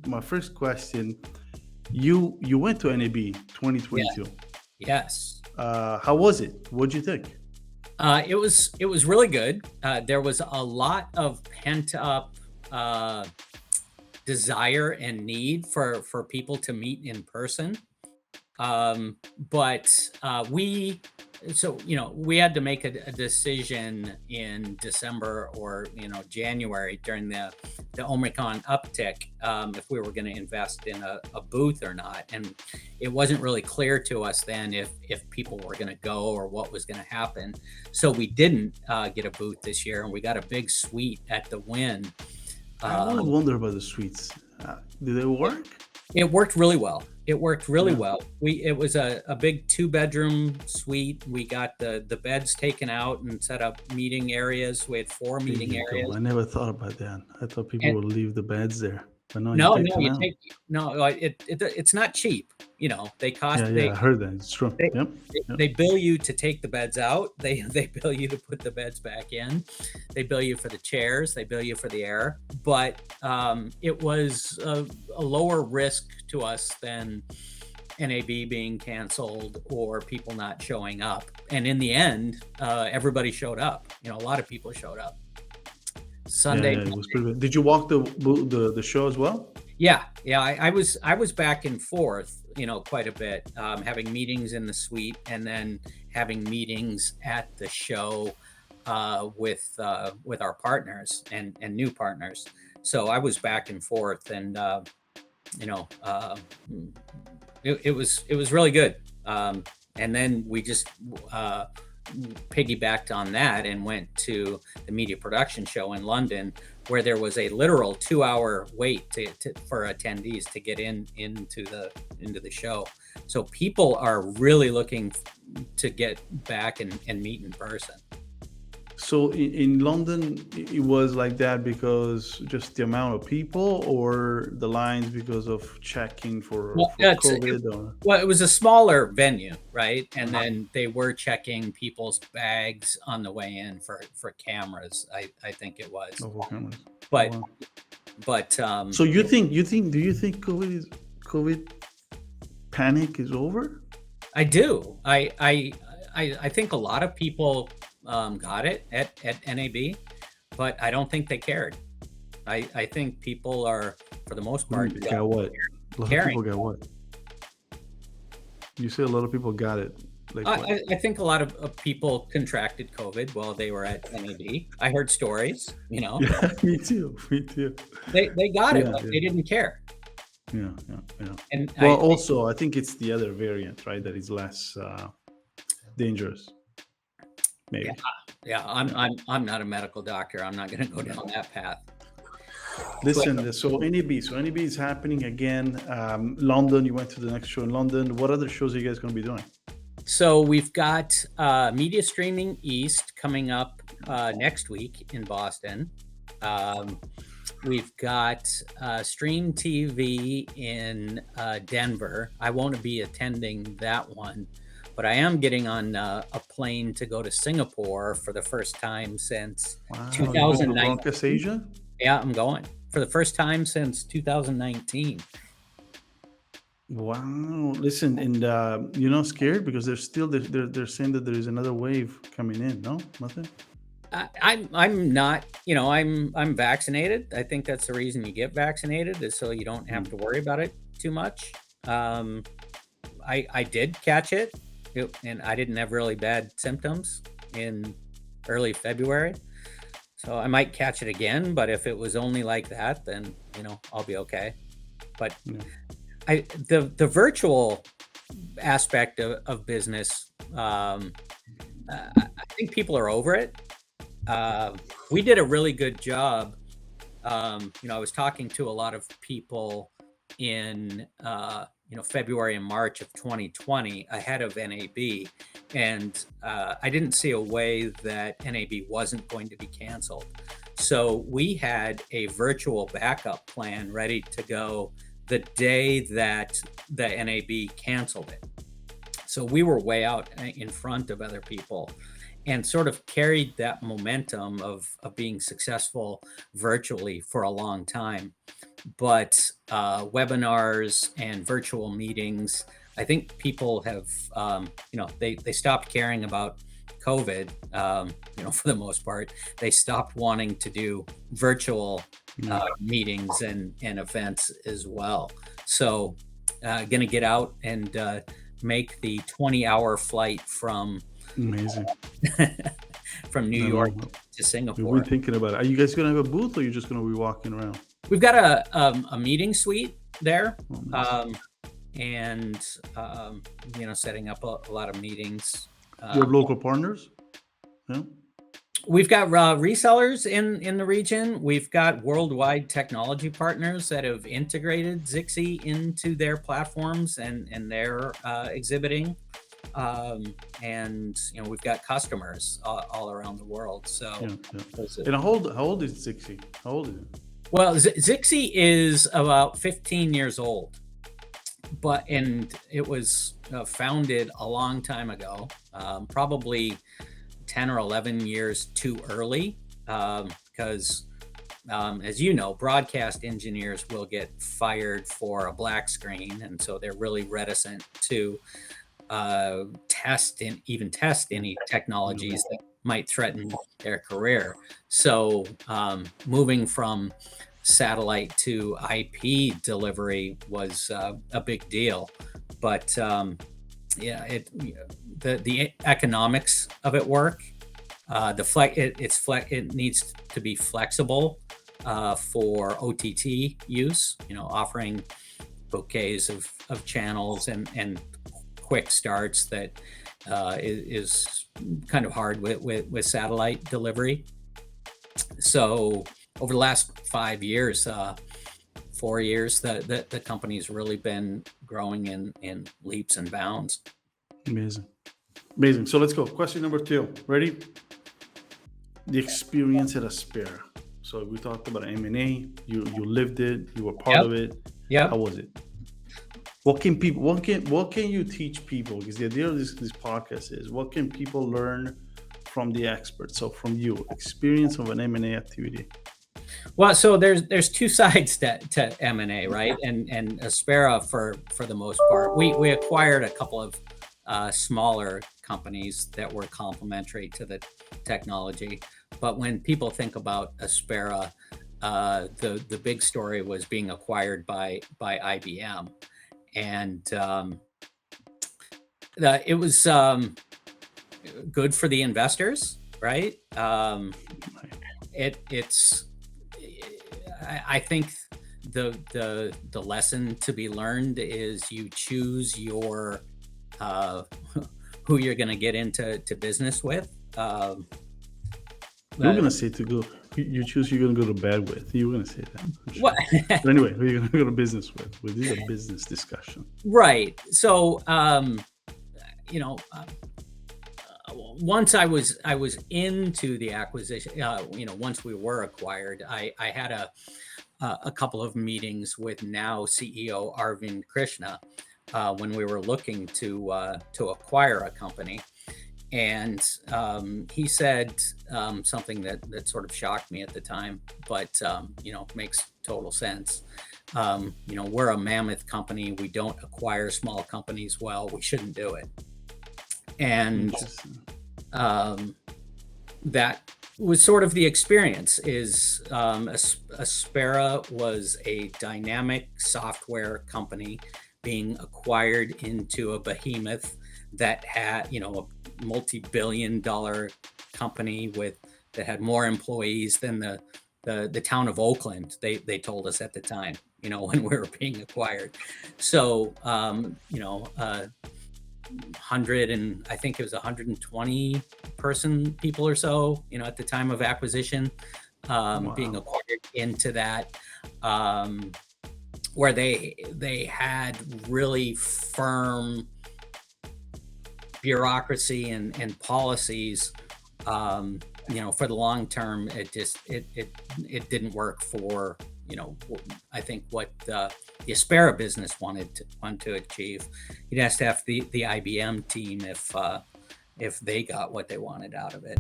my first question, you went to NAB Yeah. 2022. Yes. How was it? What'd you think? It was really good. There was a lot of pent up desire and need for people to meet in person. But we had to make a decision in December or January during the Omicron uptick, if we were going to invest in a booth or not, and it wasn't really clear to us then if people were going to go or what was going to happen. So we didn't get a booth this year, and we got a big suite at the Wynn. I always wonder about the suites. Did they work? It worked really well. It worked really well. It was a big 2-bedroom suite. We got the beds taken out and set up meeting areas. We had 4 meeting areas. I never thought about that. I thought people would leave the beds there. But it's not cheap. They cost. I heard that. It's true. They bill you to take the beds out. They bill you to put the beds back in. They bill you for the chairs. They bill you for the air. But it was a lower risk to us than NAB being canceled or people not showing up. And in the end, everybody showed up. A lot of people showed up. Sunday. It was pretty good. Did you walk the show as well? Yeah. I was back and forth, quite a bit, having meetings in the suite and then having meetings at the show with our partners and new partners. So I was back and forth, and it was really good. And then we just piggybacked on that and went to the media production show in London, where there was a literal 2-hour wait for attendees to get into the show. So people are really looking to get back and meet in person. So in London, it was like that because just the amount of people, or the lines because of checking for COVID? Well, it was a smaller venue, right? And then they were checking people's bags on the way in for cameras. I think it was. Oh, for cameras. But so do you think COVID panic is over? I do. I think a lot of people got it at NAB, but I don't think they cared. I think people are, for the most part, got what? A lot of people got what? You say a lot of people got it. Like I think a lot of people contracted COVID while they were at NAB. I heard stories, Yeah, me too. They got it, but they didn't care. Yeah. And I think it's the other variant, right? That is less dangerous. Maybe. Yeah. I'm not a medical doctor. I'm not going to go down that path. Listen, so NAB is happening again. London, you went to the next show in London. What other shows are you guys going to be doing? So we've got Media Streaming East coming up next week in Boston. We've got Streann TV in Denver. I won't be attending that one, but I am getting on a plane to go to Singapore for the first time since 2019. Asia? Yeah, I'm going for the first time since 2019. Wow! Listen, and you're not scared because they're saying that there is another wave coming in. No, nothing. I'm not. I'm vaccinated. I think that's the reason you get vaccinated, is so you don't have to worry about it too much. I did catch it, and I didn't have really bad symptoms in early February. So I might catch it again, but if it was only like that, then I'll be okay. But the virtual aspect of business, I think people are over it. We did a really good job. I was talking to a lot of people in February and March of 2020 ahead of NAB, and I didn't see a way that NAB wasn't going to be canceled. So we had a virtual backup plan ready to go the day that the NAB canceled it. So we were way out in front of other people. and sort of carried that momentum of being successful virtually for a long time. But webinars and virtual meetings, I think people have, they stopped caring about COVID, for the most part. They stopped wanting to do virtual meetings and events as well. So going to get out and make the 20-hour flight from Amazing. from New York to Singapore. We've been thinking about it. Are you guys going to have a booth, or you're just going to be walking around? We've got a meeting suite there, and setting up a lot of meetings. You have local partners? Yeah. We've got resellers in the region. We've got worldwide technology partners that have integrated Zixi into their platforms and their exhibiting. And we've got customers all around the world. So, And how old is Zixi? How old is it? Well, Zixi is about 15 years old, and it was founded a long time ago, probably 10 or 11 years too early, because as you know, broadcast engineers will get fired for a black screen, and so they're really reticent to test any technologies that might threaten their career. So moving from satellite to IP delivery was a big deal, but the economics of it work. It needs to be flexible for OTT use. Offering bouquets of channels and quick starts that is kind of hard with satellite delivery. So over the last 4 years, the company's really been growing in leaps and bounds. Amazing. So let's go. Question number 2. Ready? The experience at Aspera. So we talked about M&A. You lived it. You were part of it. Yeah. How was it? What can you teach people? Because the idea of this podcast is, what can people learn from the experts? So from you, experience of an M&A activity. Well, so there's two sides to M&A, right? And Aspera, for the most part, we acquired a couple of smaller companies that were complementary to the technology. But when people think about Aspera, the big story was being acquired by IBM. And it was good for the investors, right? I think the lesson to be learned is you choose your who you're going to get into business with. You're going to say to go. You choose who you're going to go to bed with. You were going to say that. Sure. What? But anyway, who are you going to go to business with? Well, this is a business discussion. Right. So, once I was into the acquisition, once we were acquired, I had a couple of meetings with now CEO Arvind Krishna when we were looking to acquire a company. And he said something that sort of shocked me at the time, but makes total sense. We're a mammoth company. We don't acquire small companies well. We shouldn't do it. And that was sort of the experience. Is Aspera was a dynamic software company being acquired into a behemoth that had, a multi-billion-dollar company that had more employees than the town of Oakland. They told us at the time, when we were being acquired. So 100 and I think it was 120 people or so, at the time of acquisition, being acquired into that, where they had really firm bureaucracy and policies. For the long term, it didn't work for, I think what the Aspera business wanted to achieve. You'd have to have the IBM team if they got what they wanted out of it.